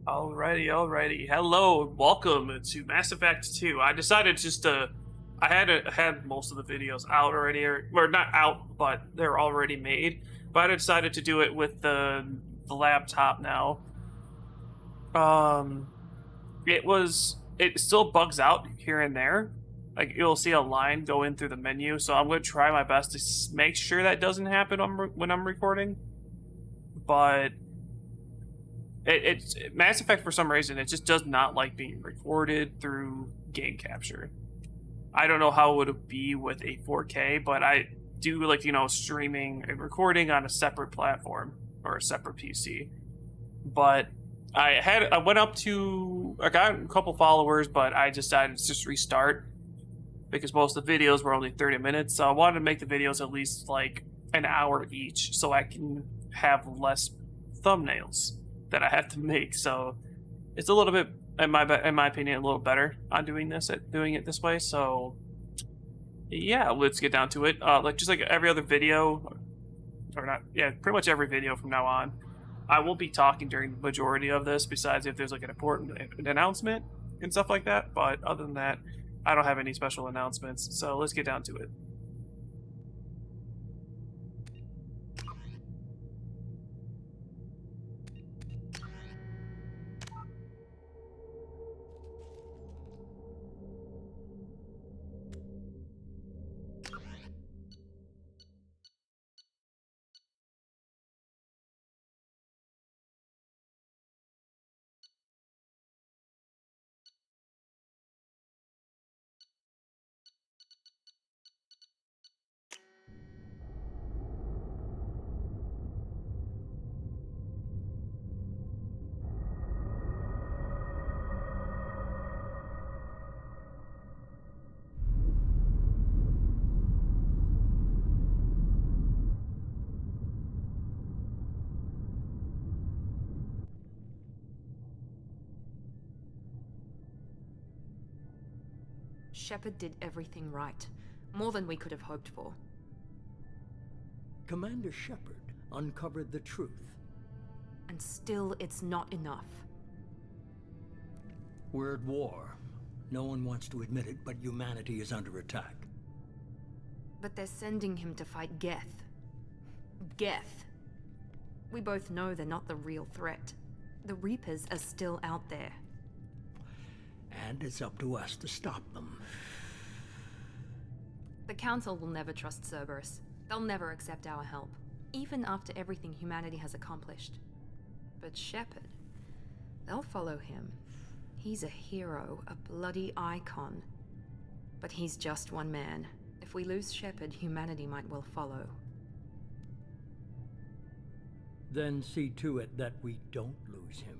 Alrighty. Hello, welcome to Mass Effect 2. I decided just to, I had most of the videos out already, or not out, but they're already made. But I decided to do it with the laptop now. Um, it still bugs out here and there. Like you'll see a line go in through the menu, so I'm going to try my best to make sure that doesn't happen when I'm recording. But it's Mass Effect, for some reason, it just does not like being recorded through game capture. I don't know how it would be with a 4K, but I do like, streaming and recording on a separate platform or a separate PC. But I got a couple followers, but I decided to just restart because most of the videos were only 30 minutes. So I wanted to make the videos at least like an hour each so I can have less thumbnails that I have to make. So it's a little bit, in my opinion, a little better on doing it this way. So yeah, let's get down to it. Just like every other video, or not, yeah, pretty much every video from now on, I will be talking during the majority of this, besides if there's like an important announcement and stuff like that. But other than that, I don't have any special announcements. So let's get down to it. Shepard did everything right. More than we could have hoped for. Commander Shepard uncovered the truth. And still, it's not enough. We're at war. No one wants to admit it, but humanity is under attack. But they're sending him to fight Geth. Geth. We both know they're not the real threat. The Reapers are still out there. And it's up to us to stop them. The Council will never trust Cerberus. They'll never accept our help, even after everything humanity has accomplished. But Shepard, they'll follow him. He's a hero, a bloody icon. But he's just one man. If we lose Shepard, humanity might well follow. Then see to it that we don't lose him.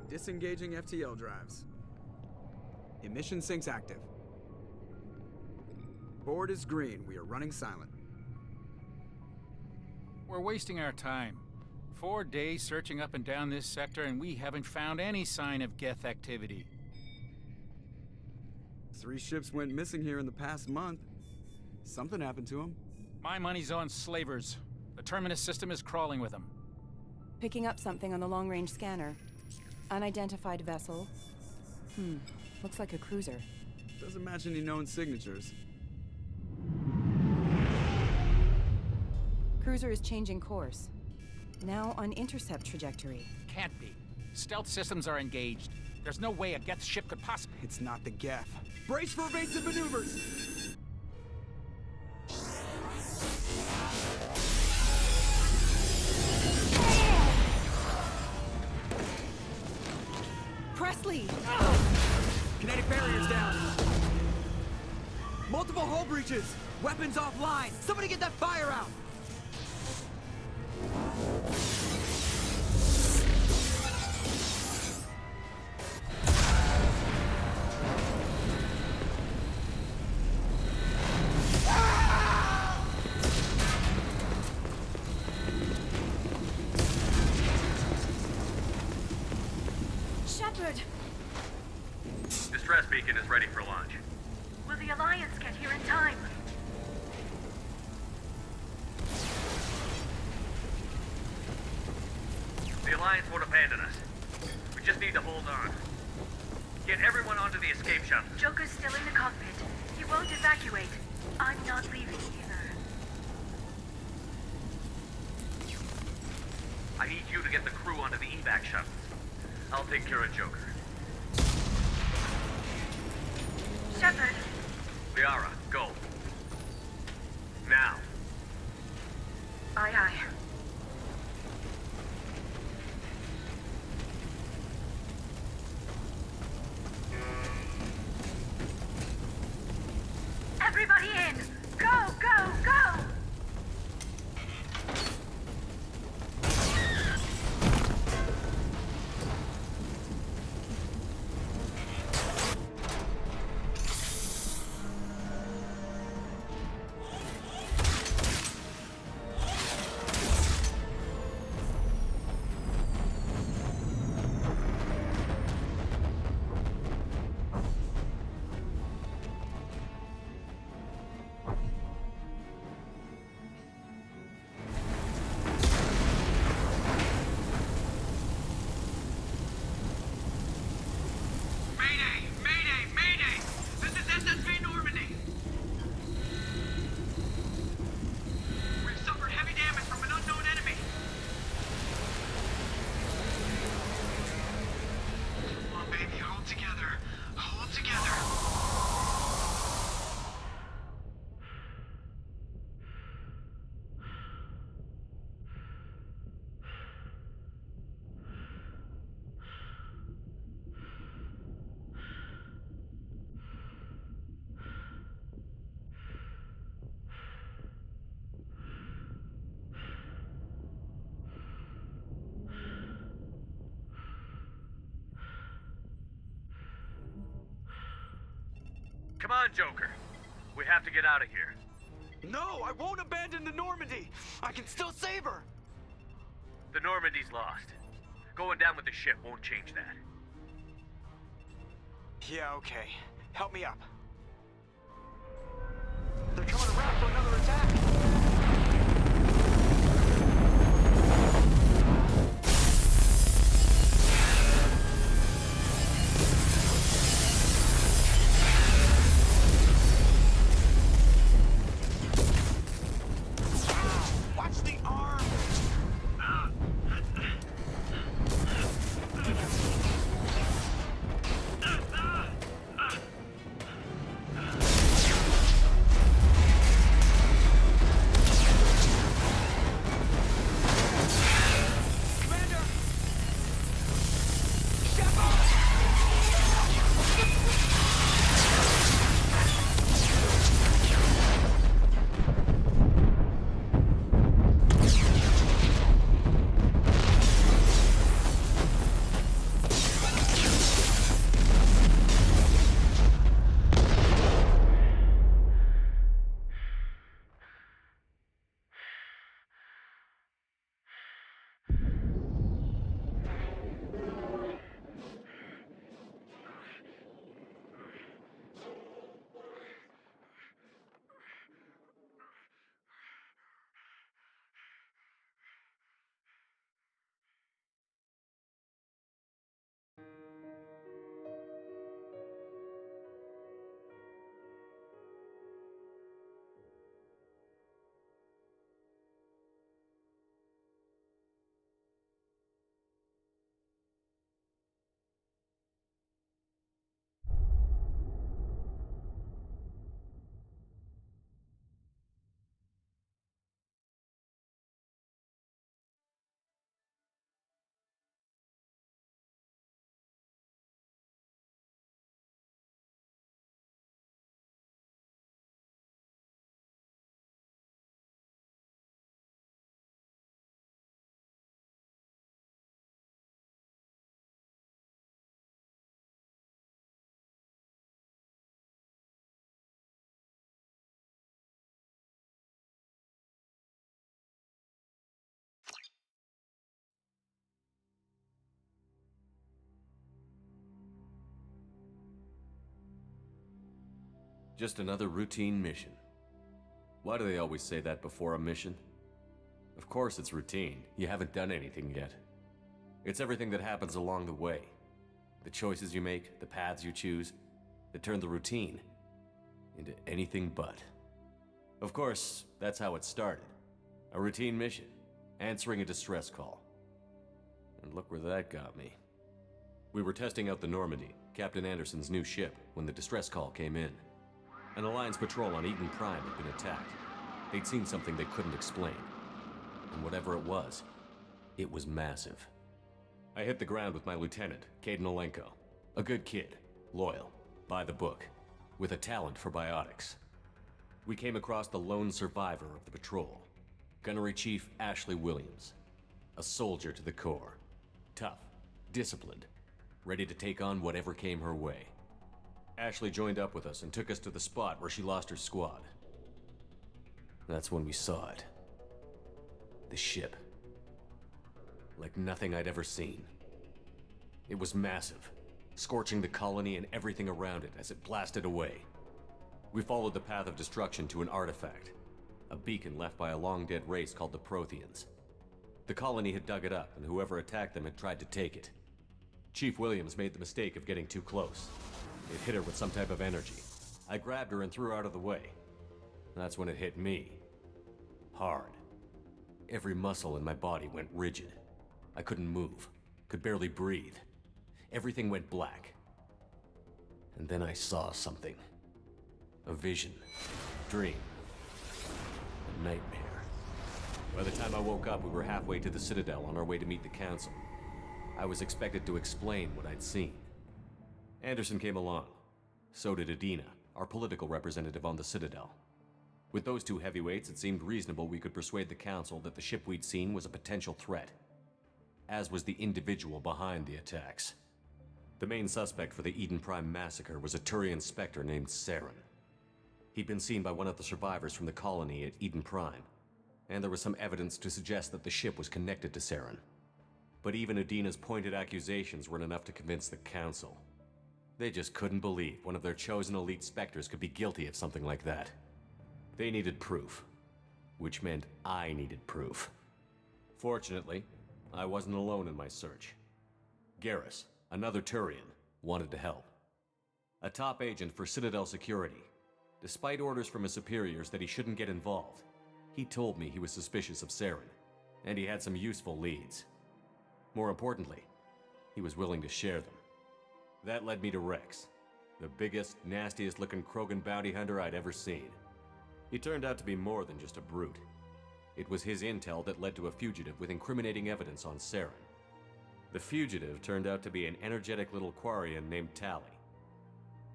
Disengaging FTL drives. Emission sinks active. Board is green. We are running silent. We're wasting our time. 4 days searching up and down this sector, and we haven't found any sign of Geth activity. 3 ships went missing here in the past month. Something happened to them. My money's on slavers. The Terminus system is crawling with them. Picking up something on the long-range scanner. Unidentified vessel. Looks like a cruiser. Doesn't match any known signatures. Cruiser is changing course. Now on intercept trajectory. Can't be. Stealth systems are engaged. There's no way a Geth ship could possibly... It's not the Geth. Brace for evasive maneuvers! Presley! Kinetic barriers down. Multiple hull breaches! Weapons offline! Somebody get that fire out! Shepard! Distress beacon is ready for launch. Will the Alliance get here in time? The Alliance won't abandon us. We just need to hold on. Get everyone onto the escape shuttle. Joker's still in the cockpit. He won't evacuate. I'm not leaving either. I need you to get the crew onto the evac shuttles. I'll take care of Joker. Shepard! Liara, go. Now. Aye, aye. Everybody in! Go, go, go! Mayday! Mayday! Mayday! This is SSV Normandy! We've suffered heavy damage from an unknown enemy. Come on, baby, hold together. Hold together. Come on, Joker. We have to get out of here. No, I won't abandon the Normandy! I can still save her! The Normandy's lost. Going down with the ship won't change that. Yeah, okay. Help me up. They're coming around for another attack! Watch the arm! Just another routine mission. Why do they always say that before a mission? Of course it's routine. You haven't done anything yet. It's everything that happens along the way. The choices you make, the paths you choose, that turn the routine into anything but. Of course, that's how it started. A routine mission, answering a distress call. And look where that got me. We were testing out the Normandy, Captain Anderson's new ship, when the distress call came in. An Alliance patrol on Eden Prime had been attacked. They'd seen something they couldn't explain. And whatever it was massive. I hit the ground with my lieutenant, Caden Olenko. A good kid, loyal, by the book, with a talent for biotics. We came across the lone survivor of the patrol, Gunnery Chief Ashley Williams. A soldier to the core. Tough, disciplined, ready to take on whatever came her way. Ashley joined up with us and took us to the spot where she lost her squad. That's when we saw it. The ship. Like nothing I'd ever seen. It was massive, scorching the colony and everything around it as it blasted away. We followed the path of destruction to an artifact, a beacon left by a long-dead race called the Protheans. The colony had dug it up, and whoever attacked them had tried to take it. Chief Williams made the mistake of getting too close. It hit her with some type of energy. I grabbed her and threw her out of the way. That's when it hit me. Hard. Every muscle in my body went rigid. I couldn't move, could barely breathe. Everything went black. And then I saw something. A vision. Dream. A nightmare. By the time I woke up, we were halfway to the Citadel on our way to meet the Council. I was expected to explain what I'd seen. Anderson came along. So did Adina, our political representative on the Citadel. With those two heavyweights, it seemed reasonable we could persuade the Council that the ship we'd seen was a potential threat, as was the individual behind the attacks. The main suspect for the Eden Prime massacre was a Turian Spectre named Saren. He'd been seen by one of the survivors from the colony at Eden Prime, and there was some evidence to suggest that the ship was connected to Saren. But even Adina's pointed accusations weren't enough to convince the Council. They just couldn't believe one of their chosen elite Spectres could be guilty of something like that. They needed proof, which meant I needed proof. Fortunately, I wasn't alone in my search. Garrus, another Turian, wanted to help. A top agent for Citadel Security. Despite orders from his superiors that he shouldn't get involved, he told me he was suspicious of Saren, and he had some useful leads. More importantly, he was willing to share them. That led me to Rex, the biggest, nastiest looking Krogan bounty hunter I'd ever seen. He turned out to be more than just a brute. It was his intel that led to a fugitive with incriminating evidence on Saren. The fugitive turned out to be an energetic little Quarian named Tally.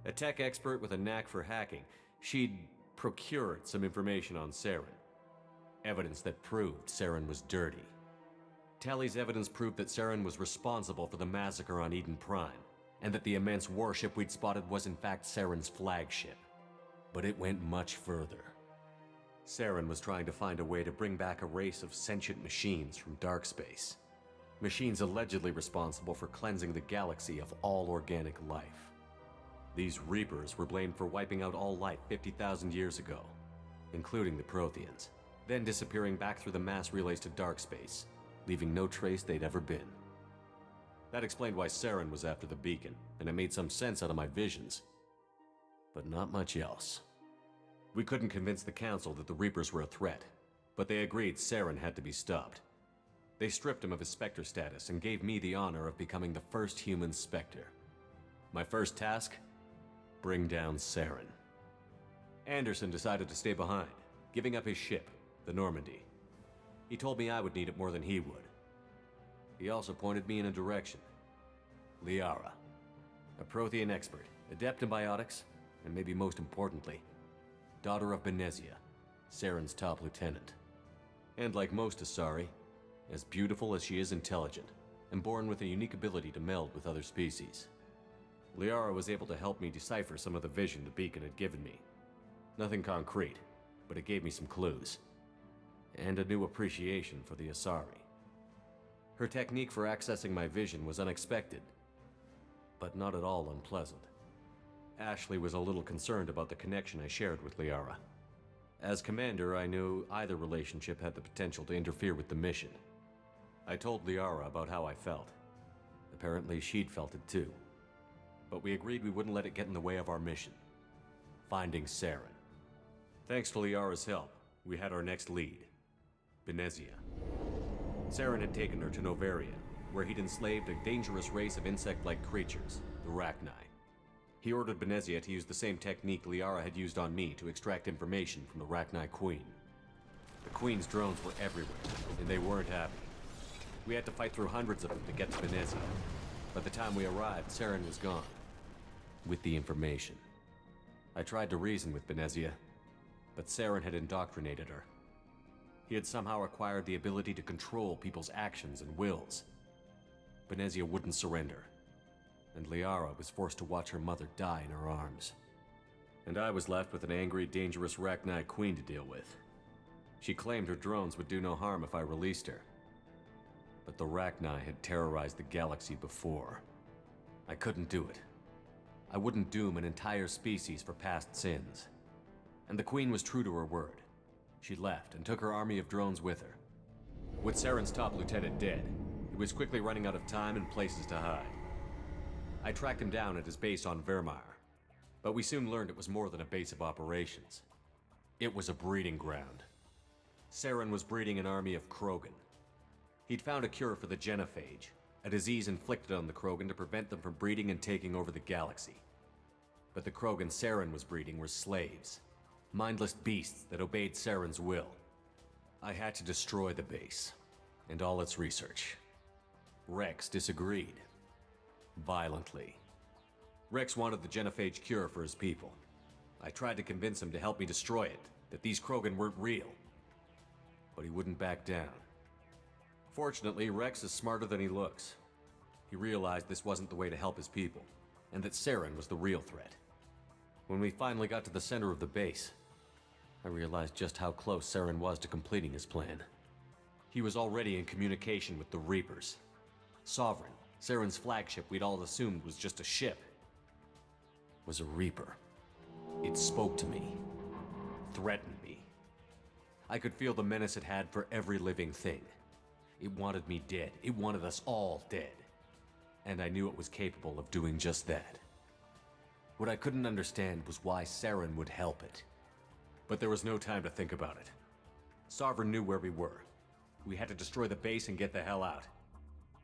A tech expert with a knack for hacking, she'd procured some information on Saren. Evidence that proved Saren was dirty. Tally's evidence proved that Saren was responsible for the massacre on Eden Prime, and that the immense warship we'd spotted was in fact Saren's flagship. But it went much further. Saren was trying to find a way to bring back a race of sentient machines from dark space. Machines allegedly responsible for cleansing the galaxy of all organic life. These Reapers were blamed for wiping out all life 50,000 years ago, including the Protheans, then disappearing back through the mass relays to dark space, leaving no trace they'd ever been. That explained why Saren was after the beacon, and it made some sense out of my visions. But not much else. We couldn't convince the Council that the Reapers were a threat, but they agreed Saren had to be stopped. They stripped him of his Spectre status and gave me the honor of becoming the first human Spectre. My first task? Bring down Saren. Anderson decided to stay behind, giving up his ship, the Normandy. He told me I would need it more than he would. He also pointed me in a direction. Liara, a Prothean expert, adept in biotics, and maybe most importantly, daughter of Benezia, Saren's top lieutenant. And like most Asari, as beautiful as she is intelligent, and born with a unique ability to meld with other species. Liara was able to help me decipher some of the vision the beacon had given me. Nothing concrete, but it gave me some clues. And a new appreciation for the Asari. Her technique for accessing my vision was unexpected, but not at all unpleasant. Ashley was a little concerned about the connection I shared with Liara. As commander, I knew either relationship had the potential to interfere with the mission. I told Liara about how I felt. Apparently, she'd felt it too. But we agreed we wouldn't let it get in the way of our mission. Finding Saren. Thanks to Liara's help, we had our next lead. Benezia. Saren had taken her to Novaria, where he'd enslaved a dangerous race of insect-like creatures, the Rachni. He ordered Benezia to use the same technique Liara had used on me to extract information from the Rachni Queen. The Queen's drones were everywhere, and they weren't happy. We had to fight through hundreds of them to get to Benezia. By the time we arrived, Saren was gone. With the information. I tried to reason with Benezia, but Saren had indoctrinated her. He had somehow acquired the ability to control people's actions and wills. Benezia wouldn't surrender, and Liara was forced to watch her mother die in her arms. And I was left with an angry, dangerous Rachni Queen to deal with. She claimed her drones would do no harm if I released her. But the Rachni had terrorized the galaxy before. I couldn't do it. I wouldn't doom an entire species for past sins. And the Queen was true to her word. She left and took her army of drones with her. With Saren's top lieutenant dead, he was quickly running out of time and places to hide. I tracked him down at his base on Vermeer, but we soon learned it was more than a base of operations. It was a breeding ground. Saren was breeding an army of Krogan. He'd found a cure for the genophage, a disease inflicted on the Krogan to prevent them from breeding and taking over the galaxy. But the Krogan Saren was breeding were slaves, mindless beasts that obeyed Saren's will. I had to destroy the base, and all its research. Rex disagreed. Violently. Rex wanted the genophage cure for his people. I tried to convince him to help me destroy it, that these Krogan weren't real. But he wouldn't back down. Fortunately, Rex is smarter than he looks. He realized this wasn't the way to help his people, and that Saren was the real threat. When we finally got to the center of the base, I realized just how close Saren was to completing his plan. He was already in communication with the Reapers. Sovereign, Saren's flagship we'd all assumed was just a ship, was a Reaper. It spoke to me, threatened me. I could feel the menace it had for every living thing. It wanted me dead. It wanted us all dead. And I knew it was capable of doing just that. What I couldn't understand was why Saren would help it. But there was no time to think about it. Sovereign knew where we were. We had to destroy the base and get the hell out.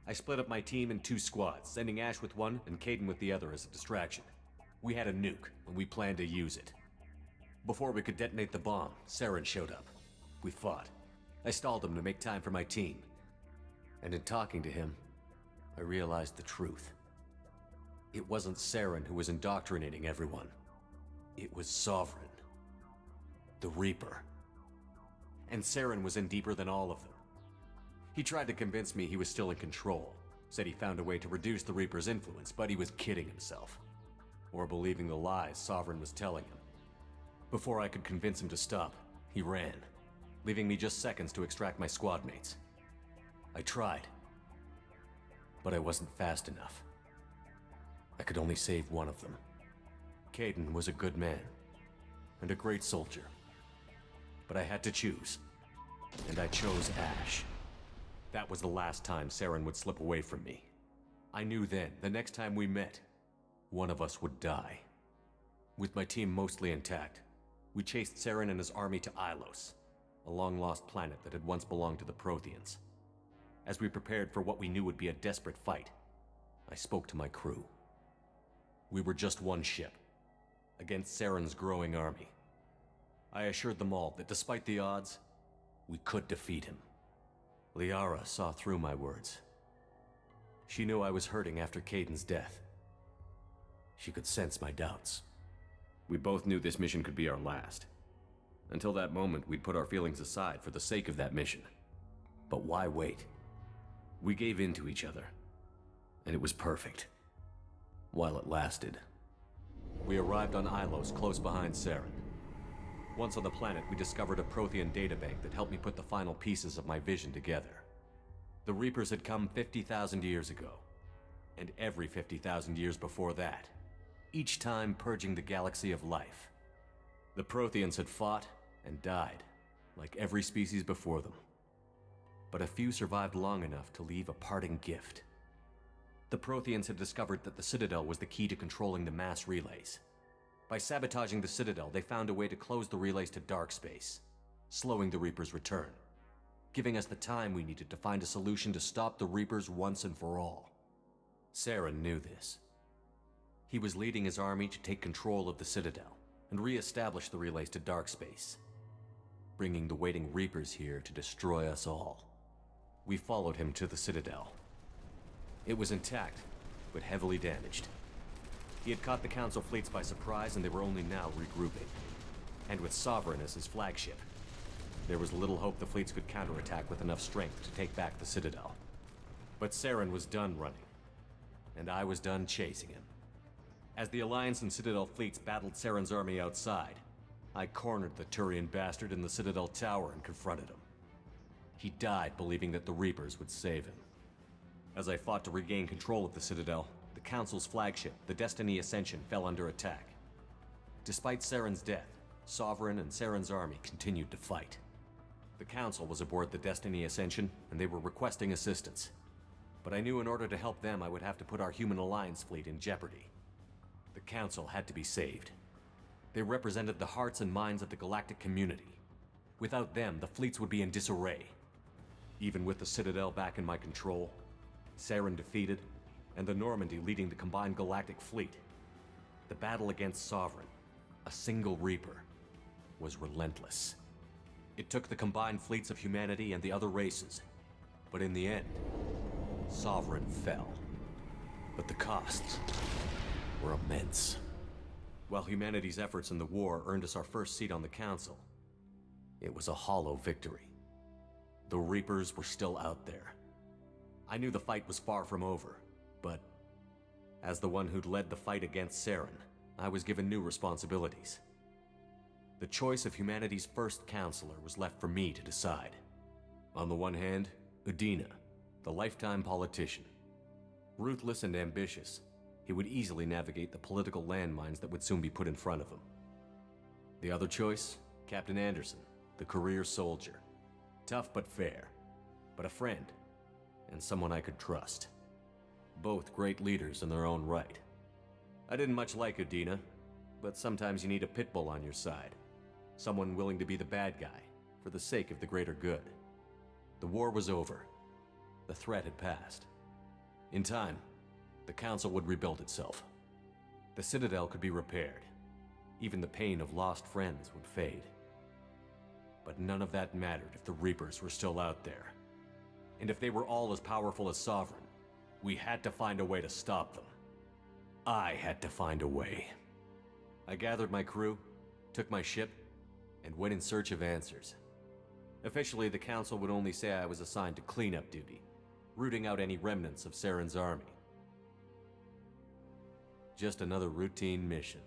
I split up my team in 2 squads, sending Ash with one and Kaidan with the other as a distraction. We had a nuke, and we planned to use it. Before we could detonate the bomb, Saren showed up. We fought. I stalled him to make time for my team. And in talking to him, I realized the truth. It wasn't Saren who was indoctrinating everyone. It was Sovereign. The Reaper. And Saren was in deeper than all of them. He tried to convince me he was still in control, said he found a way to reduce the Reaper's influence, but he was kidding himself. Or believing the lies Sovereign was telling him. Before I could convince him to stop, he ran, leaving me just seconds to extract my squad mates. I tried, but I wasn't fast enough. I could only save one of them. Kaidan was a good man, and a great soldier. But I had to choose, and I chose Ash. That was the last time Saren would slip away from me. I knew then, the next time we met, one of us would die. With my team mostly intact, we chased Saren and his army to Ilos, a long-lost planet that had once belonged to the Protheans. As we prepared for what we knew would be a desperate fight, I spoke to my crew. We were just one ship, against Saren's growing army. I assured them all that despite the odds, we could defeat him. Liara saw through my words. She knew I was hurting after Kaidan's death. She could sense my doubts. We both knew this mission could be our last. Until that moment, we'd put our feelings aside for the sake of that mission. But why wait? We gave in to each other, and it was perfect. While it lasted. We arrived on Ilos, close behind Saren. Once on the planet, we discovered a Prothean databank that helped me put the final pieces of my vision together. The Reapers had come 50,000 years ago, and every 50,000 years before that, each time purging the galaxy of life. The Protheans had fought and died, like every species before them. But a few survived long enough to leave a parting gift. The Protheans had discovered that the Citadel was the key to controlling the mass relays. By sabotaging the Citadel, they found a way to close the relays to dark space, slowing the Reaper's return, giving us the time we needed to find a solution to stop the Reapers once and for all. Saren knew this. He was leading his army to take control of the Citadel and re-establish the relays to dark space, bringing the waiting Reapers here to destroy us all. We followed him to the Citadel. It was intact, but heavily damaged. He had caught the Council fleets by surprise, and they were only now regrouping. And with Sovereign as his flagship, there was little hope the fleets could counterattack with enough strength to take back the Citadel. But Saren was done running, and I was done chasing him. As the Alliance and Citadel fleets battled Saren's army outside, I cornered the Turian bastard in the Citadel tower and confronted him. He died believing that the Reapers would save him. As I fought to regain control of the Citadel, the Council's flagship, the Destiny Ascension, fell under attack. Despite Saren's death, Sovereign and Saren's army continued to fight. The Council was aboard the Destiny Ascension, and they were requesting assistance. But I knew in order to help them, I would have to put our Human Alliance fleet in jeopardy. The Council had to be saved. They represented the hearts and minds of the galactic community. Without them, the fleets would be in disarray. Even with the Citadel back in my control, Saren defeated, and the Normandy leading the combined galactic fleet, the battle against Sovereign, a single Reaper, was relentless. It took the combined fleets of humanity and the other races, but in the end, Sovereign fell. But the costs were immense. While humanity's efforts in the war earned us our first seat on the Council, it was a hollow victory. The Reapers were still out there. I knew the fight was far from over, but as the one who'd led the fight against Saren, I was given new responsibilities. The choice of humanity's first counselor was left for me to decide. On the one hand, Udina, the lifetime politician. Ruthless and ambitious, he would easily navigate the political landmines that would soon be put in front of him. The other choice, Captain Anderson, the career soldier. Tough but fair, but a friend, and someone I could trust. Both great leaders in their own right. I didn't much like Udina, but sometimes you need a pit bull on your side. Someone willing to be the bad guy, for the sake of the greater good. The war was over. The threat had passed. In time, the Council would rebuild itself. The Citadel could be repaired. Even the pain of lost friends would fade. But none of that mattered if the Reapers were still out there. And if they were all as powerful as Sovereign, we had to find a way to stop them. I had to find a way. I gathered my crew, took my ship, and went in search of answers. Officially, the Council would only say I was assigned to cleanup duty, rooting out any remnants of Saren's army. Just another routine mission.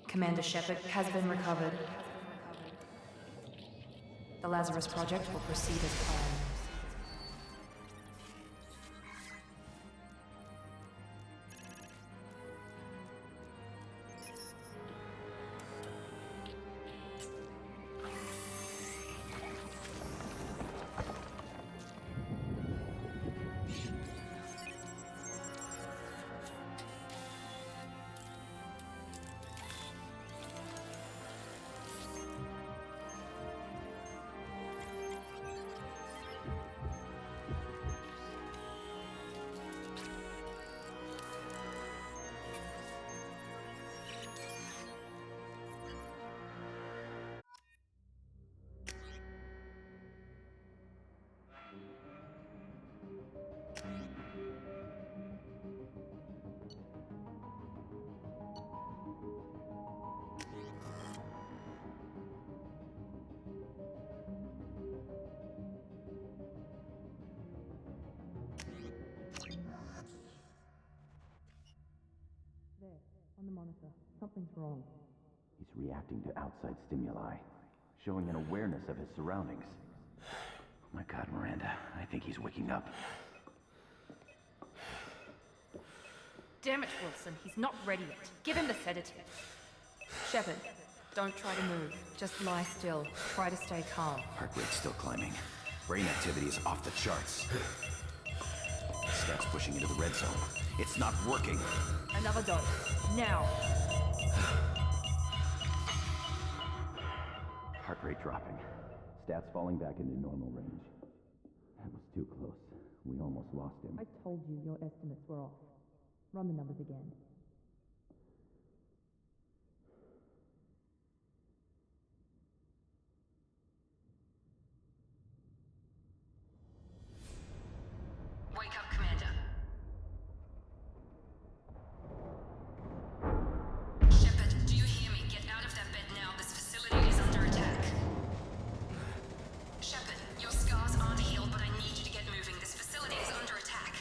Commander Shepard has been recovered. The Lazarus Project will proceed as planned. On the monitor. Something's wrong. He's reacting to outside stimuli, showing an awareness of his surroundings. Oh my God, Miranda, I think he's waking up. Damn it, Wilson. He's not ready yet. Give him the sedative. Shepard, don't try to move. Just lie still. Try to stay calm. Heart rate's still climbing. Brain activity is off the charts. Scout's pushing into the red zone. It's not working. Another dose. Now. Heart rate dropping. Stats falling back into normal range. That was too close. We almost lost him. I told you your estimates were off. Run the numbers again. Wake up, Commander. Shepard, do you hear me? Get out of that bed now. This facility is under attack. Shepard, your scars aren't healed, but I need you to get moving. This facility is under attack.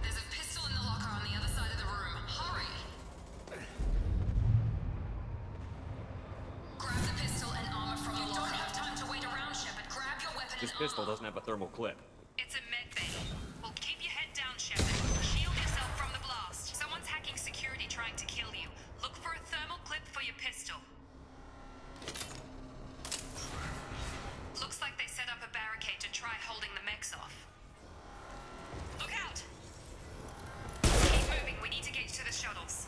There's a pistol in the locker on the other side of the room. Hurry! Grab the pistol and armor from the locker. You don't have time to wait around, Shepard. Grab your weapon This and pistol armor. doesn't have a thermal clip. It's a med bay. Well, keep your head down, Shepard. Shield yourself from the blast. Someone's hacking security trying to kill you. Look for a thermal clip for your pistol. Looks like they set up a barricade to try holding the mechs off. Look out! Keep moving. We need to get to the shuttles.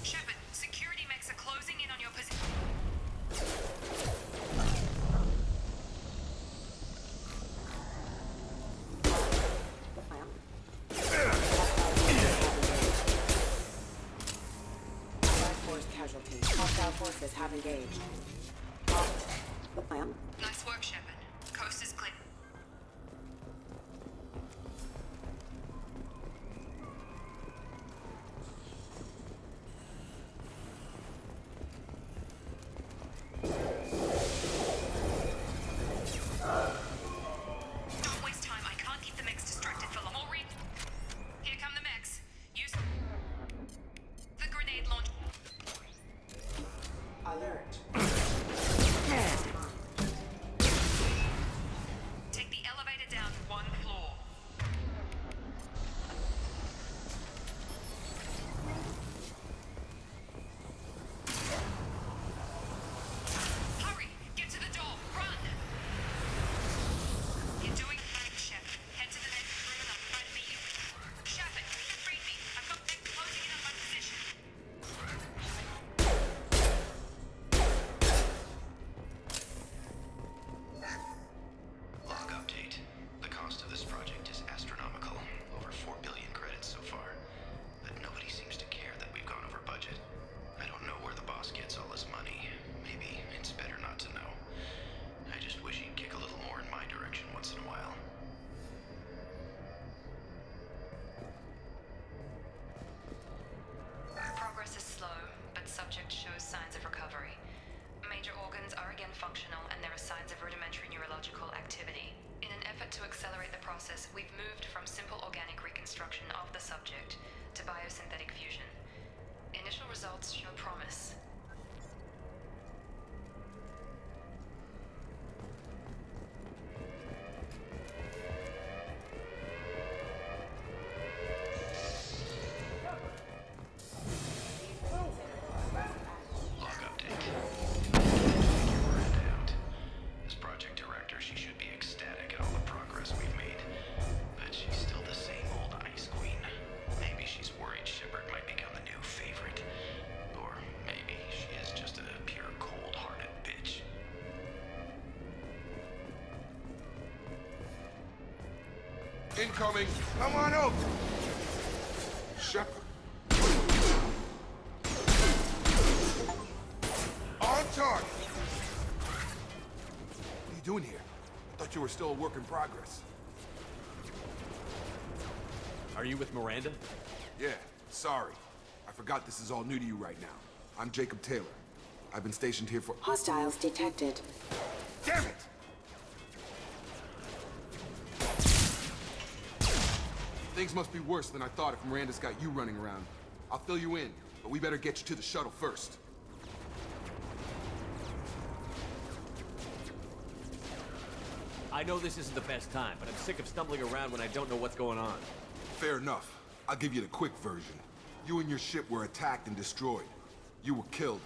Shepard, security mechs are closing in on your position. Force casualties. Hostile forces have engaged. Nice work, Shepard. Coast is clear. Don't waste time. I can't keep the mechs distracted for long. Maureen, here come the mechs. Use the grenade launch. Alert. Take the elevator down 1 floor. Hurry! Get to the door! Run! You're doing fine, Shep. Head to the next room and I'll try to meet you. Shepard, read me. I've got them closing in on my position. Log update. The cost of this project is astronomical. Over 4 billion credits so far. But nobody seems to care that we've gone over budget. I don't know where the boss gets all his money. Maybe it's better not to know. I just wish he'd kick a little more in my direction once in a while. Progress is slow, but subject shows signs of recovery. Major organs are again functional, and there are signs of rudimentary neurological activity. In an effort to accelerate the process, we've moved from simple organic reconstruction of the subject to biosynthetic fusion. Initial results show promise. Log update. Figure Miranda out. As project director, she should be ecstatic at all the progress we've made. But she's still the same old ice queen. Maybe she's worried Shepard might become the new favorite. Or maybe she is just a pure cold-hearted bitch. Incoming! Come on out! Shepard. On target! What are you doing here? I thought you were still a work in progress. Are you with Miranda? Yeah, sorry. I forgot this is all new to you right now. I'm Jacob Taylor. I've been stationed here for— Hostiles detected. Damn it! Things must be worse than I thought if Miranda's got you running around. I'll fill you in, but we better get you to the shuttle first. I know this isn't the best time, but I'm sick of stumbling around when I don't know what's going on. Fair enough. I'll give you the quick version. You and your ship were attacked and destroyed. You were killed.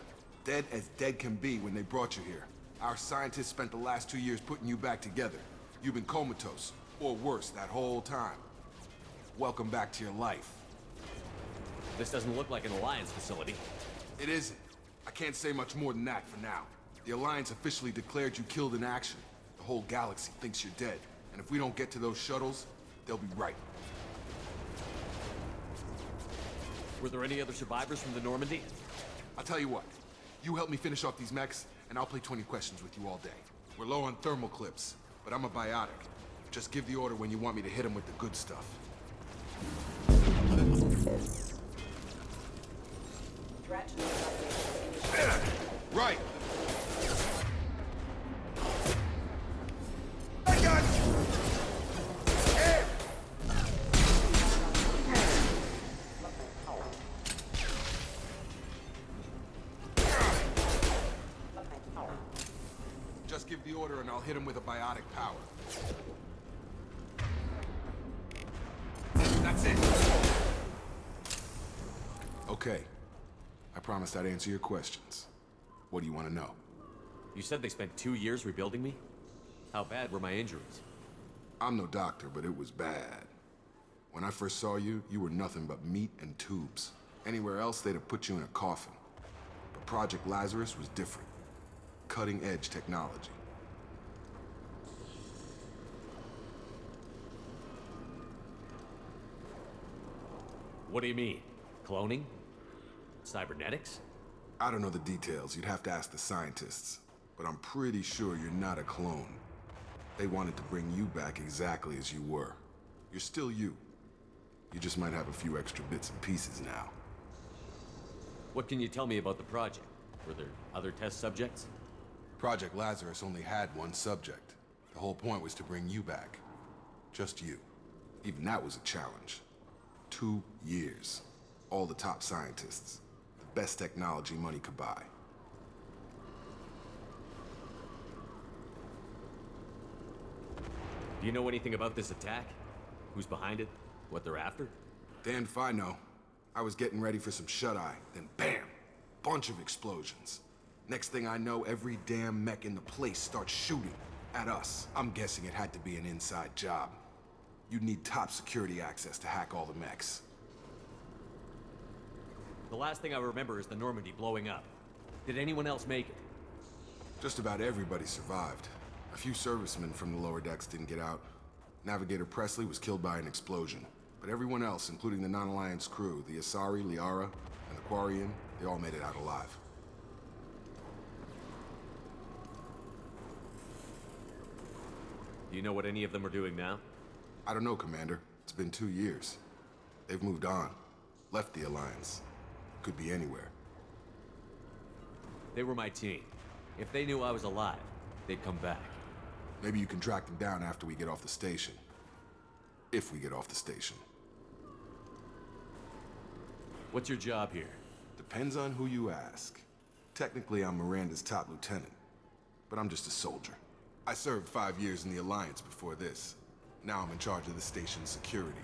Dead as dead can be when they brought you here. Our scientists spent the last 2 years putting you back together. You've been comatose, or worse, that whole time. Welcome back to your life. This doesn't look like an Alliance facility. It isn't. I can't say much more than that for now. The Alliance officially declared you killed in action. The whole galaxy thinks you're dead. And if we don't get to those shuttles, they'll be right. Were there any other survivors from the Normandy? I'll tell you what. You help me finish off these mechs, and I'll play 20 questions with you all day. We're low on thermal clips, but I'm a biotic. Just give the order when you want me to hit them with the good stuff. Threat neutralization. Right! I got you! Hey! Just give the order and I'll hit him with a biotic power. That's it! Okay. I promised I'd answer your questions. What do you want to know? You said they spent 2 years rebuilding me? How bad were my injuries? I'm no doctor, but it was bad. When I first saw you, you were nothing but meat and tubes. Anywhere else, they'd have put you in a coffin. But Project Lazarus was different. Cutting-edge technology. What do you mean? Cloning? Cybernetics? I don't know the details. You'd have to ask the scientists. But I'm pretty sure you're not a clone. They wanted to bring you back exactly as you were. You're still you. You just might have a few extra bits and pieces now. What can you tell me about the project? Were there other test subjects? Project Lazarus only had one subject. The whole point was to bring you back. Just you. Even that was a challenge. 2 years. All the top scientists. The best technology money could buy. Do you know anything about this attack? Who's behind it? What they're after? Damned if I know. I was getting ready for some shut-eye, then bam! Bunch of explosions. Next thing I know, every damn mech in the place starts shooting at us. I'm guessing it had to be an inside job. You'd need top security access to hack all the mechs. The last thing I remember is the Normandy blowing up. Did anyone else make it? Just about everybody survived. A few servicemen from the lower decks didn't get out. Navigator Presley was killed by an explosion. But everyone else, including the non-Alliance crew, the Asari, Liara, and the Quarian, they all made it out alive. Do you know what any of them are doing now? I don't know, Commander. It's been 2 years. They've moved on. Left the Alliance. Could be anywhere. They were my team. If they knew I was alive, they'd come back. Maybe you can track them down after we get off the station. If we get off the station. What's your job here? Depends on who you ask. Technically, I'm Miranda's top lieutenant. But I'm just a soldier. I served 5 years in the Alliance before this. Now I'm in charge of the station's security.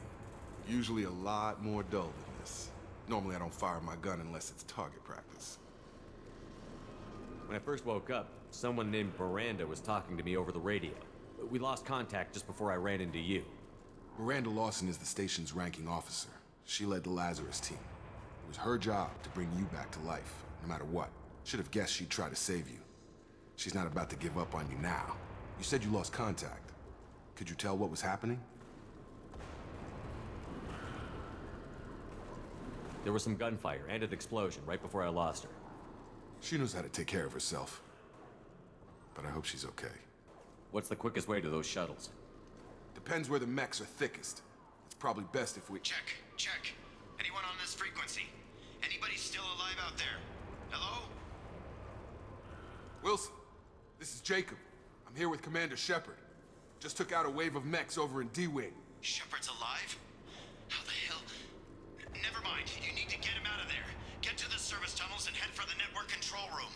Usually a lot more dull than this. Normally I don't fire my gun unless it's target practice. When I first woke up, someone named Miranda was talking to me over the radio. We lost contact just before I ran into you. Miranda Lawson is the station's ranking officer. She led the Lazarus team. It was her job to bring you back to life, no matter what. Should have guessed she'd try to save you. She's not about to give up on you now. You said you lost contact. Could you tell what was happening? There was some gunfire and an explosion right before I lost her. She knows how to take care of herself. But I hope she's okay. What's the quickest way to those shuttles? Depends where the mechs are thickest. It's probably best if we— Check. Anyone on this frequency? Anybody still alive out there? Hello? Wilson, this is Jacob. I'm here with Commander Shepard. Just took out a wave of mechs over in D-Wing. Shepard's alive? How the hell? Never mind. You need to get him out of there. Get to the service tunnels and head for the network control room.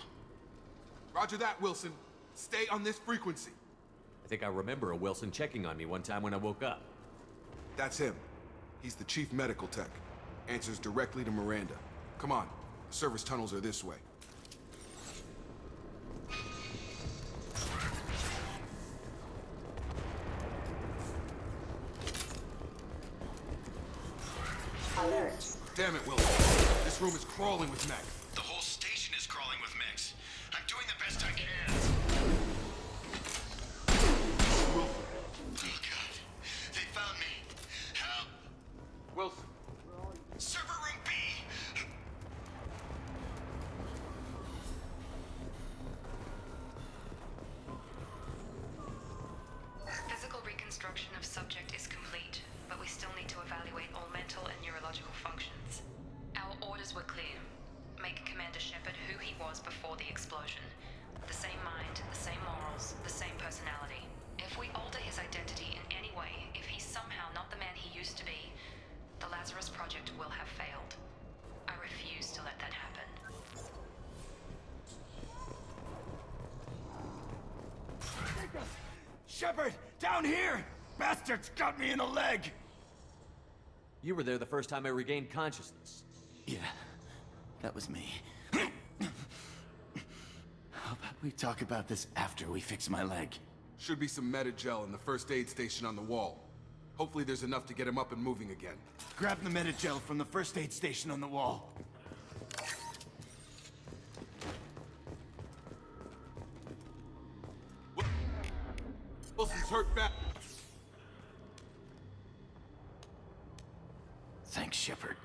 Roger that, Wilson. Stay on this frequency. I think I remember a Wilson checking on me one time when I woke up. That's him. He's the chief medical tech. Answers directly to Miranda. Come on. The service tunnels are this way. Alert. Damn it, Wilson. This room is crawling with mech. The whole station is crawling with mechs. I'm doing the best I can. Wilson. Oh, God. They found me. Help! Wilson. Server room B! Physical reconstruction of subject is complete, but we still need to evaluate all mental and neurological functions. Our orders were clear. Make Commander Shepard who he was before the explosion. The same mind, the same morals, the same personality. If we alter his identity in any way, if he's somehow not the man he used to be, the Lazarus Project will have failed. I refuse to let that happen. Shepard, down here! Bastards got me in the leg! You were there the first time I regained consciousness. Yeah, that was me. How about we talk about this after we fix my leg? Should be some Medi-gel in the first aid station on the wall. Hopefully there's enough to get him up and moving again. Grab the Medi-gel from the first aid station on the wall. Wilson's hurt bad. Thanks, Shepard.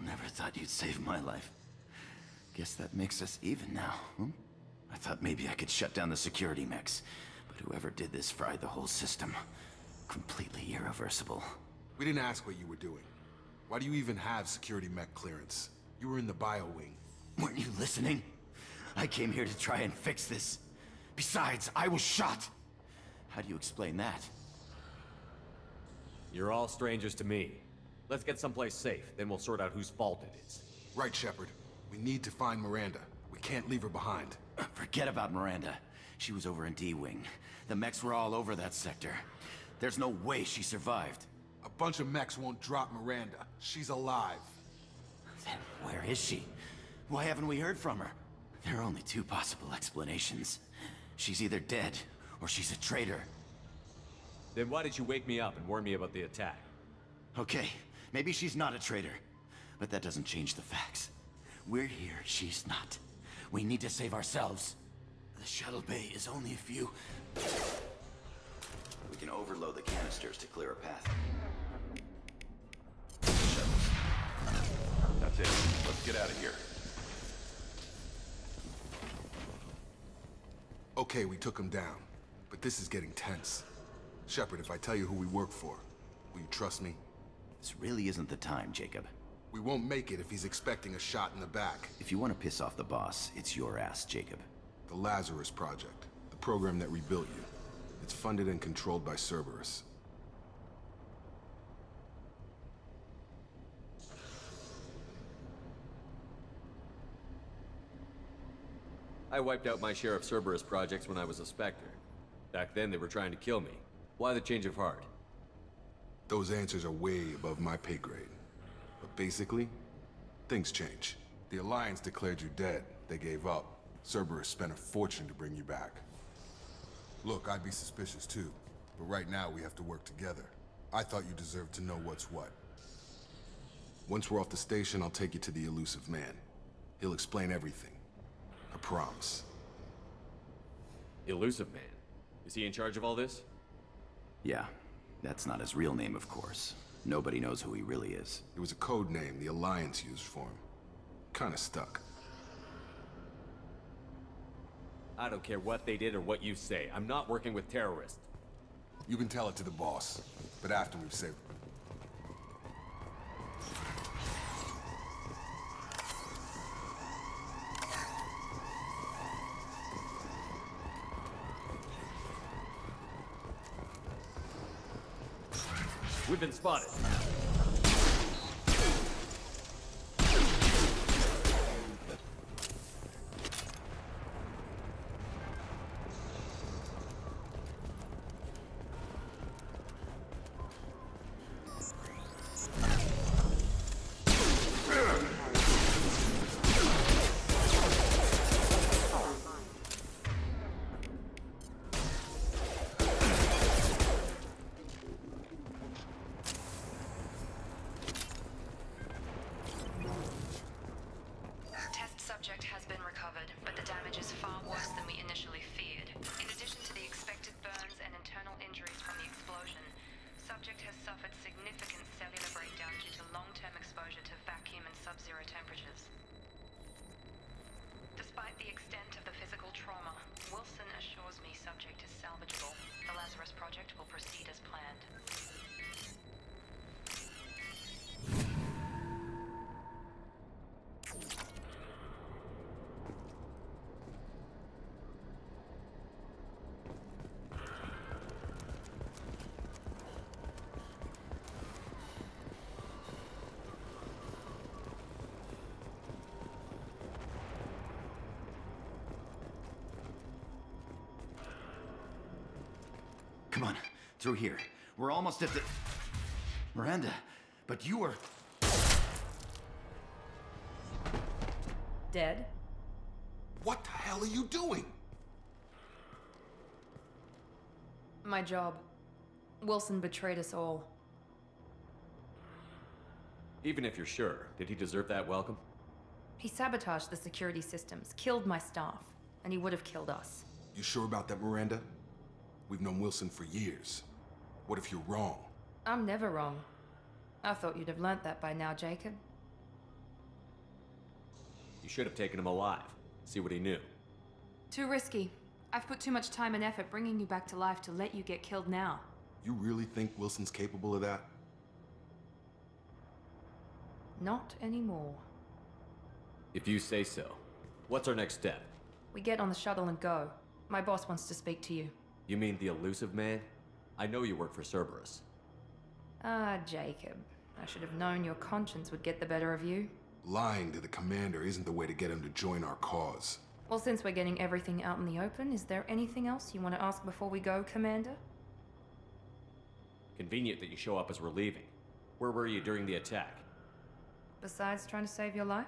Never thought you'd save my life. Guess that makes us even now, hmm? I thought maybe I could shut down the security mechs, but whoever did this fried the whole system. Completely irreversible. We didn't ask what you were doing. Why do you even have security mech clearance? You were in the bio wing. Weren't you listening? I came here to try and fix this. Besides, I was shot. How do you explain that? You're all strangers to me. Let's get someplace safe, then we'll sort out whose fault it is. Right, Shepard. We need to find Miranda. We can't leave her behind. Forget about Miranda. She was over in D-Wing. The mechs were all over that sector. There's no way she survived. A bunch of mechs won't drop Miranda. She's alive. Then where is she? Why haven't we heard from her? There are only two possible explanations. She's either dead, or she's a traitor. Then why did you wake me up and warn me about the attack? Okay, maybe she's not a traitor. But that doesn't change the facts. We're here, she's not. We need to save ourselves. The shuttle bay is only a few... We can overload the canisters to clear a path. That's it. Let's get out of here. Okay, we took him down. But this is getting tense. Shepard, if I tell you who we work for, will you trust me? This really isn't the time, Jacob. We won't make it if he's expecting a shot in the back. If you want to piss off the boss, it's your ass, Jacob. The Lazarus Project. The program that rebuilt you. It's funded and controlled by Cerberus. I wiped out my share of Cerberus projects when I was a Spectre. Back then, they were trying to kill me. Why the change of heart? Those answers are way above my pay grade. But basically, things change. The Alliance declared you dead. They gave up. Cerberus spent a fortune to bring you back. Look, I'd be suspicious too. But right now, we have to work together. I thought you deserved to know what's what. Once we're off the station, I'll take you to the elusive man. He'll explain everything. I promise. Elusive Man? Is he in charge of all this? Yeah. That's not his real name, of course. Nobody knows who he really is. It was a code name the Alliance used for him. Kinda stuck. I don't care what they did or what you say. I'm not working with terrorists. You can tell it to the boss, but after we've saved him. We've been spotted. Test subject has been recovered, but the damage is far worse than we initially feared. In addition to the expected burns and internal injuries from the explosion, subject has suffered significant cellular breakdown due to long-term exposure to vacuum and sub-zero temperatures. Despite the extent of the physical trauma, Wilson assures me subject is salvageable. The Lazarus Project will proceed as planned. Come on, through here. We're almost at the... Miranda, but you were... Dead? What the hell are you doing? My job. Wilson betrayed us all. Even if you're sure, did he deserve that welcome? He sabotaged the security systems, killed my staff, and he would have killed us. You sure about that, Miranda? We've known Wilson for years. What if you're wrong? I'm never wrong. I thought you'd have learnt that by now, Jacob. You should have taken him alive. See what he knew. Too risky. I've put too much time and effort bringing you back to life to let you get killed now. You really think Wilson's capable of that? Not anymore. If you say so. What's our next step? We get on the shuttle and go. My boss wants to speak to you. You mean the elusive man? I know you work for Cerberus. Ah, Jacob. I should have known your conscience would get the better of you. Lying to the commander isn't the way to get him to join our cause. Well, since we're getting everything out in the open, is there anything else you want to ask before we go, Commander? Convenient that you show up as we're leaving. Where were you during the attack? Besides trying to save your life?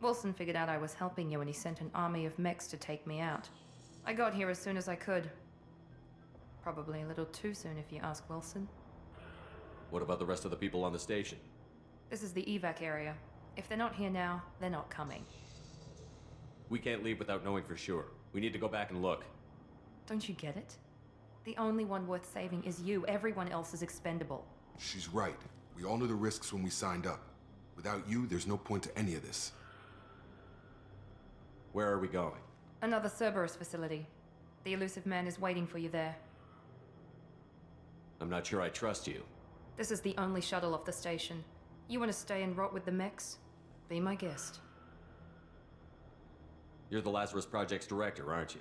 Wilson figured out I was helping you and he sent an army of mechs to take me out. I got here as soon as I could. Probably a little too soon if you ask Wilson. What about the rest of the people on the station? This is the evac area. If they're not here now, they're not coming. We can't leave without knowing for sure. We need to go back and look. Don't you get it? The only one worth saving is you. Everyone else is expendable. She's right. We all knew the risks when we signed up. Without you, there's no point to any of this. Where are we going? Another Cerberus facility. The elusive man is waiting for you there. I'm not sure I trust you. This is the only shuttle off the station. You want to stay and rot with the mechs? Be my guest. You're the Lazarus Project's director, aren't you?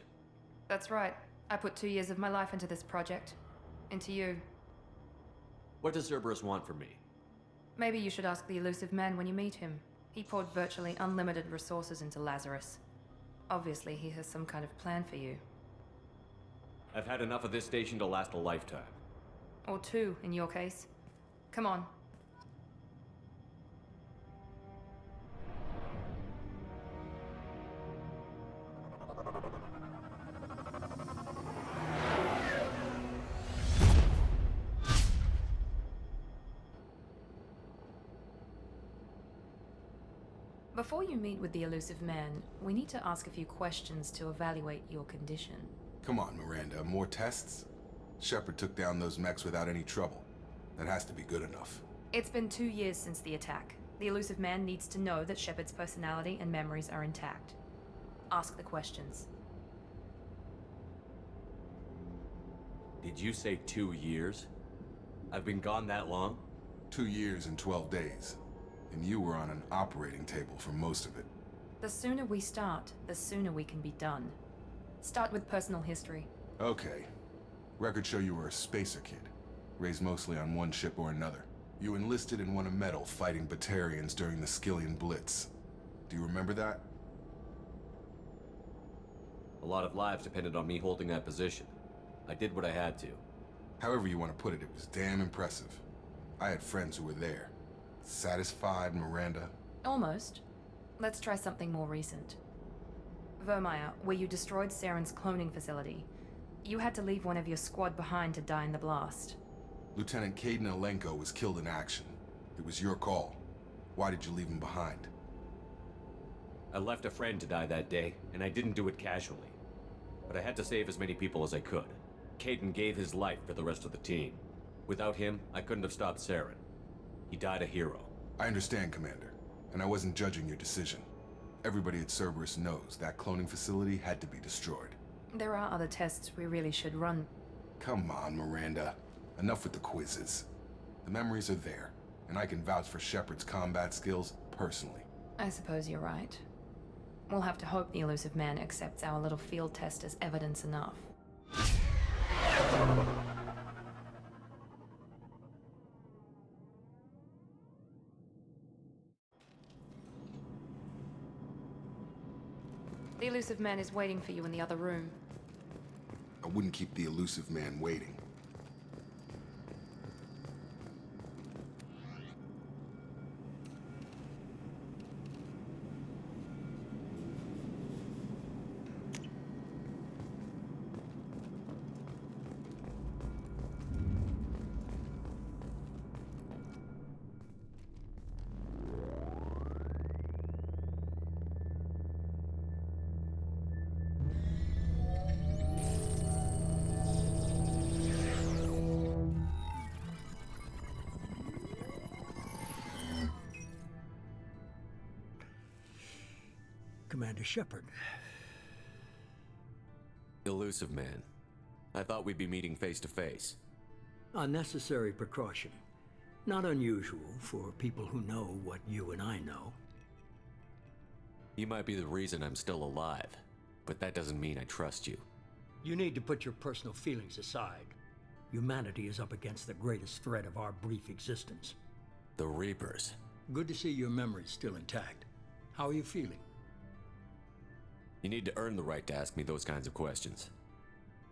That's right. I put 2 years of my life into this project. Into you. What does Cerberus want from me? Maybe you should ask the elusive man when you meet him. He poured virtually unlimited resources into Lazarus. Obviously, he has some kind of plan for you. I've had enough of this station to last a lifetime. Or 2, in your case. Come on. Before you meet with the elusive man, we need to ask a few questions to evaluate your condition. Come on, Miranda. More tests? Shepard took down those mechs without any trouble. That has to be good enough. It's been 2 years since the attack. The elusive man needs to know that Shepard's personality and memories are intact. Ask the questions. Did you say 2 years? I've been gone that long? 2 years and 12 days. And you were on an operating table for most of it. The sooner we start, the sooner we can be done. Start with personal history. Okay. Records show you were a spacer kid. raised mostly on one ship or another. You enlisted and won a medal fighting Batarians during the Skillian Blitz. Do you remember that? A lot of lives depended on me holding that position. I did what I had to. However you want to put it, it was damn impressive. I had friends who were there. Satisfied, Miranda? Almost. Let's try something more recent. Vermeer, where you destroyed Saren's cloning facility. You had to leave one of your squad behind to die in the blast. Lieutenant Caden Alenko was killed in action. It was your call. Why did you leave him behind? I left a friend to die that day, and I didn't do it casually. But I had to save as many people as I could. Caden gave his life for the rest of the team. Without him, I couldn't have stopped Saren. He died a hero. I understand, Commander, and I wasn't judging your decision. Everybody at Cerberus knows that cloning facility had to be destroyed. There are other tests we really should run. Come on, Miranda. Enough with the quizzes. The memories are there, and I can vouch for Shepard's combat skills personally. I suppose you're right. We'll have to hope the elusive man accepts our little field test as evidence enough. The elusive man is waiting for you in the other room. I wouldn't keep the elusive man waiting. Commander Shepard. Elusive man. I thought we'd be meeting face to face. A necessary precaution. Not unusual for people who know what you and I know. You might be the reason I'm still alive, but that doesn't mean I trust you. You need to put your personal feelings aside. Humanity is up against the greatest threat of our brief existence. The Reapers. Good to see your memory's still intact. How are you feeling? You need to earn the right to ask me those kinds of questions.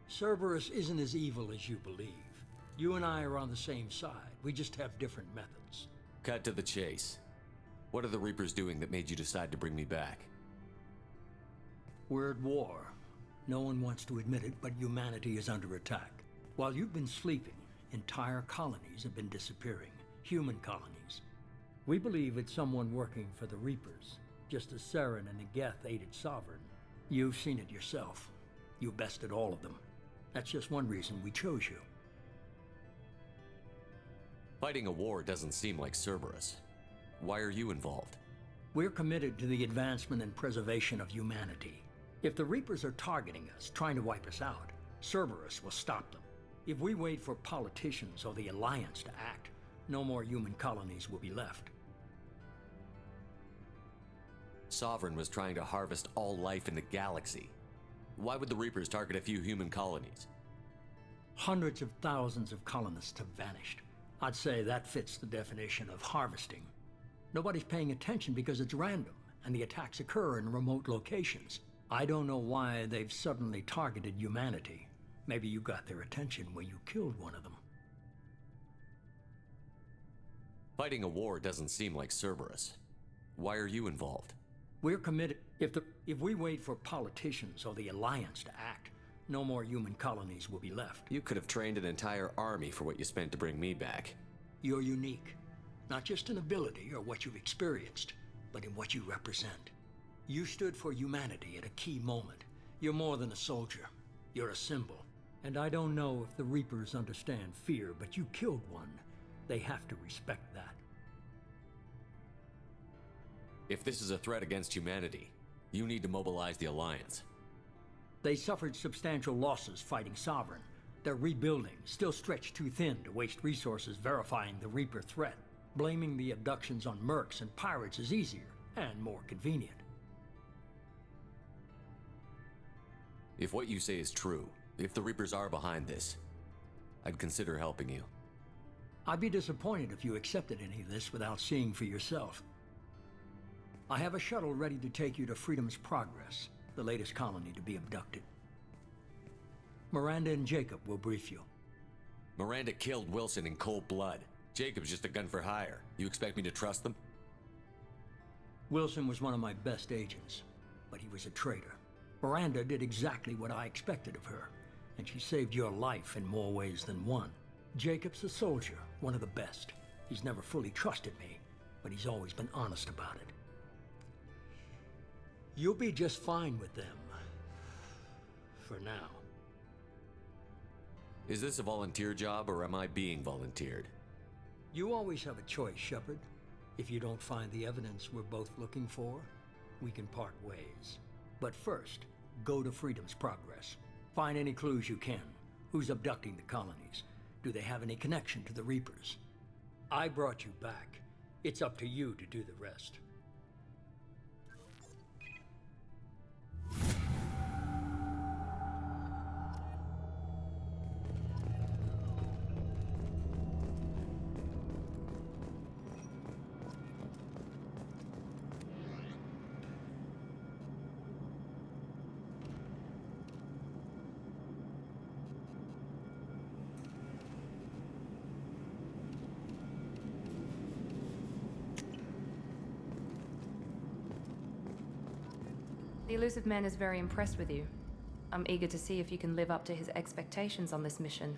Cerberus isn't as evil as you believe. You and I are on the same side. We just have different methods. Cut to the chase. What are the Reapers doing that made you decide to bring me back? We're at war. No one wants to admit it, but humanity is under attack. While you've been sleeping, entire colonies have been disappearing. Human colonies. We believe it's someone working for the Reapers, just as Saren and Negeth aided Sovereign. You've seen it yourself. You bested all of them. That's just one reason we chose you. Fighting a war doesn't seem like Cerberus. Why are you involved? We're committed to the advancement and preservation of humanity. If the Reapers are targeting us, trying to wipe us out, Cerberus will stop them. If we wait for politicians or the Alliance to act, no more human colonies will be left. Sovereign was trying to harvest all life in the galaxy. Why would the Reapers target a few human colonies? Hundreds of thousands of colonists have vanished. I'd say that fits the definition of harvesting. Nobody's paying attention because it's random, and the attacks occur in remote locations. I don't know why they've suddenly targeted humanity. Maybe you got their attention when you killed one of them. Fighting a war doesn't seem like Cerberus. Why are you involved? We're committed. If we wait for politicians or the Alliance to act, no more human colonies will be left. You could have trained an entire army for what you spent to bring me back. You're unique. Not just in ability or what you've experienced, but in what you represent. You stood for humanity at a key moment. You're more than a soldier. You're a symbol. And I don't know if the Reapers understand fear, but you killed one. They have to respect that. If this is a threat against humanity, you need to mobilize the Alliance. They suffered substantial losses fighting Sovereign. They're rebuilding, still stretched too thin to waste resources verifying the Reaper threat. Blaming the abductions on mercs and pirates is easier and more convenient. If what you say is true, if the Reapers are behind this, I'd consider helping you. I'd be disappointed if you accepted any of this without seeing for yourself. I have a shuttle ready to take you to Freedom's Progress, the latest colony to be abducted. Miranda and Jacob will brief you. Miranda killed Wilson in cold blood. Jacob's just a gun for hire. You expect me to trust them? Wilson was one of my best agents, but he was a traitor. Miranda did exactly what I expected of her, and she saved your life in more ways than one. Jacob's a soldier, one of the best. He's never fully trusted me, but he's always been honest about it. You'll be just fine with them. For now. Is this a volunteer job, or am I being volunteered? You always have a choice, Shepard. If you don't find the evidence we're both looking for, we can part ways. But first, go to Freedom's Progress. Find any clues you can. Who's abducting the colonies? Do they have any connection to the Reapers? I brought you back. It's up to you to do the rest. The elusive man is very impressed with you. I'm eager to see if you can live up to his expectations on this mission.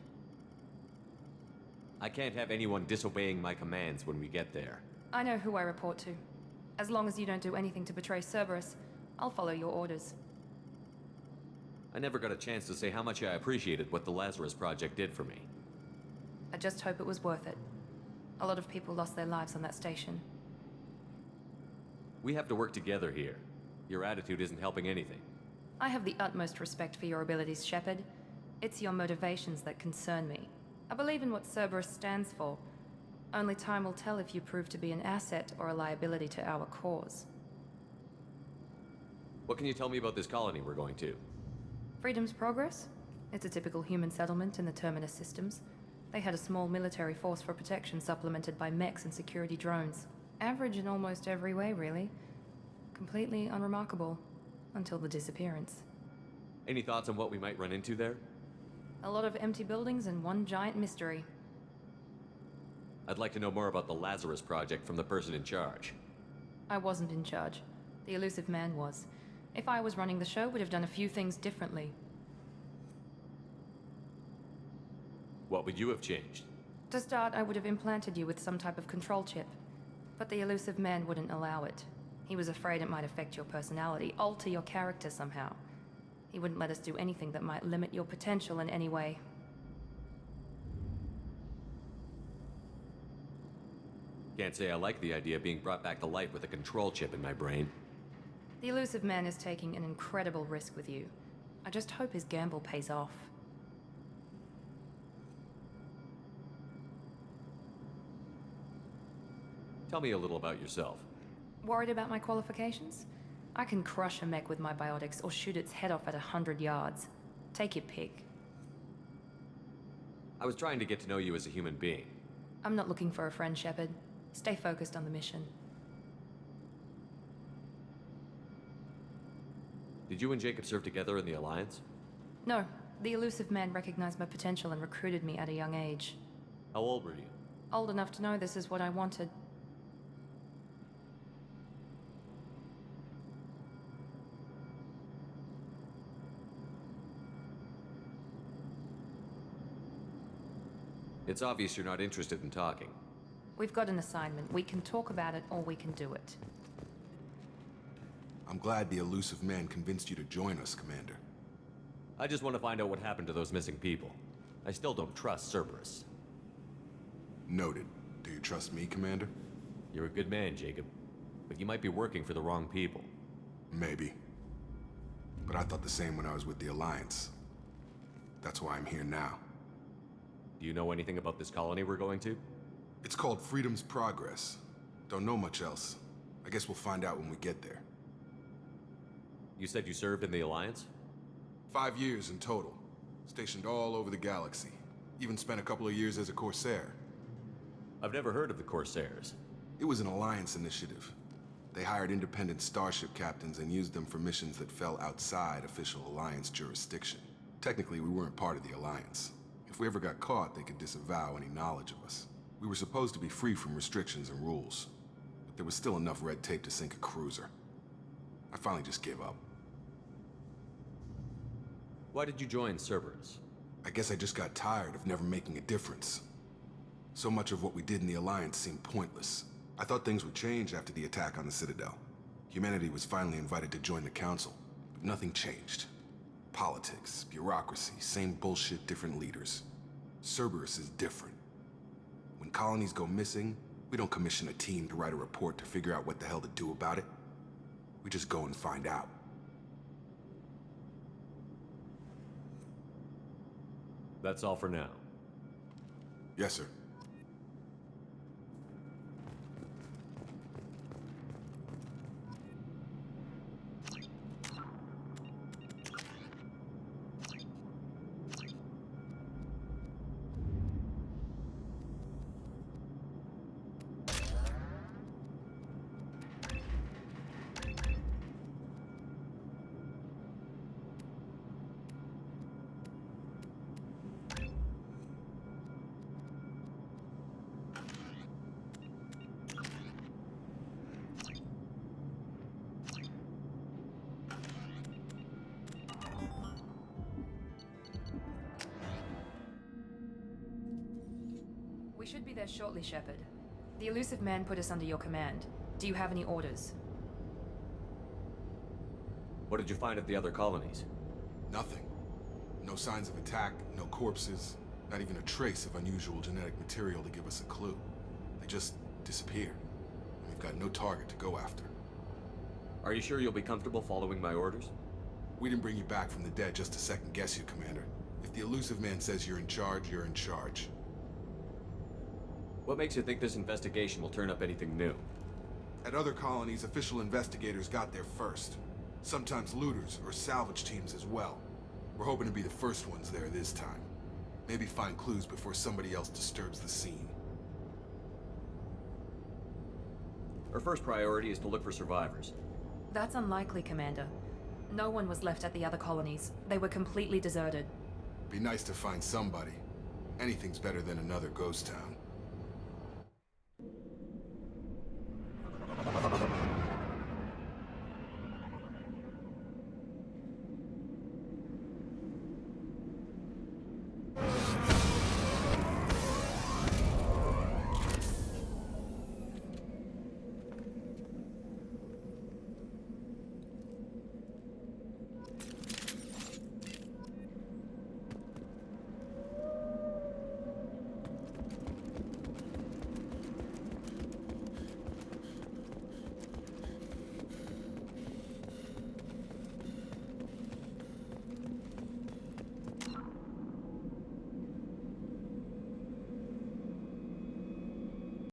I can't have anyone disobeying my commands when we get there. I know who I report to. As long as you don't do anything to betray Cerberus, I'll follow your orders. I never got a chance to say how much I appreciated what the Lazarus Project did for me. I just hope it was worth it. A lot of people lost their lives on that station. We have to work together here. Your attitude isn't helping anything. I have the utmost respect for your abilities, Shepard. It's your motivations that concern me. I believe in what Cerberus stands for. Only time will tell if you prove to be an asset or a liability to our cause. What can you tell me about this colony we're going to? Freedom's Progress? It's a typical human settlement in the Terminus systems. They had a small military force for protection supplemented by mechs and security drones. Average in almost every way, really. Completely unremarkable. Until the disappearance. Any thoughts on what we might run into there? A lot of empty buildings and one giant mystery. I'd like to know more about the Lazarus Project from the person in charge. I wasn't in charge. The elusive man was. If I was running the show, would have done a few things differently. What would you have changed? To start, I would have implanted you with some type of control chip. But the elusive man wouldn't allow it. He was afraid it might affect your personality, alter your character somehow. He wouldn't let us do anything that might limit your potential in any way. Can't say I like the idea of being brought back to life with a control chip in my brain. The elusive man is taking an incredible risk with you. I just hope his gamble pays off. Tell me a little about yourself. Worried about my qualifications? I can crush a mech with my biotics or shoot its head off at 100 yards. Take your pick. I was trying to get to know you as a human being. I'm not looking for a friend, Shepard. Stay focused on the mission. Did you and Jacob serve together in the Alliance? No, the elusive man recognized my potential and recruited me at a young age. How old were you? Old enough to know this is what I wanted. It's obvious you're not interested in talking. We've got an assignment. We can talk about it or we can do it. I'm glad the elusive man convinced you to join us, Commander. I just want to find out what happened to those missing people. I still don't trust Cerberus. Noted. Do you trust me, Commander? You're a good man, Jacob. But you might be working for the wrong people. Maybe. But I thought the same when I was with the Alliance. That's why I'm here now. Do you know anything about this colony we're going to? It's called Freedom's Progress. Don't know much else. I guess we'll find out when we get there. You said you served in the Alliance? 5 years in total. Stationed all over the galaxy. Even spent a couple of years as a Corsair. I've never heard of the Corsairs. It was an Alliance initiative. They hired independent starship captains and used them for missions that fell outside official Alliance jurisdiction. Technically, we weren't part of the Alliance. If we ever got caught, they could disavow any knowledge of us. We were supposed to be free from restrictions and rules, but there was still enough red tape to sink a cruiser. I finally just gave up. Why did you join Cerberus? I guess I just got tired of never making a difference. So much of what we did in the Alliance seemed pointless. I thought things would change after the attack on the Citadel. Humanity was finally invited to join the Council, but nothing changed. Politics, bureaucracy, same bullshit, different leaders. Cerberus is different. When colonies go missing, we don't commission a team to write a report to figure out what the hell to do about it. We just go and find out. That's all for now. Yes, sir. We should be there shortly, Shepard. The elusive man put us under your command. Do you have any orders? What did you find at the other colonies? Nothing. No signs of attack, no corpses, not even a trace of unusual genetic material to give us a clue. They just disappeared. And we've got no target to go after. Are you sure you'll be comfortable following my orders? We didn't bring you back from the dead just to second guess you, Commander. If the elusive man says you're in charge, you're in charge. What makes you think this investigation will turn up anything new? At other colonies, official investigators got there first. Sometimes looters or salvage teams as well. We're hoping to be the first ones there this time. Maybe find clues before somebody else disturbs the scene. Our first priority is to look for survivors. That's unlikely, Commander. No one was left at the other colonies. They were completely deserted. Be nice to find somebody. Anything's better than another ghost town.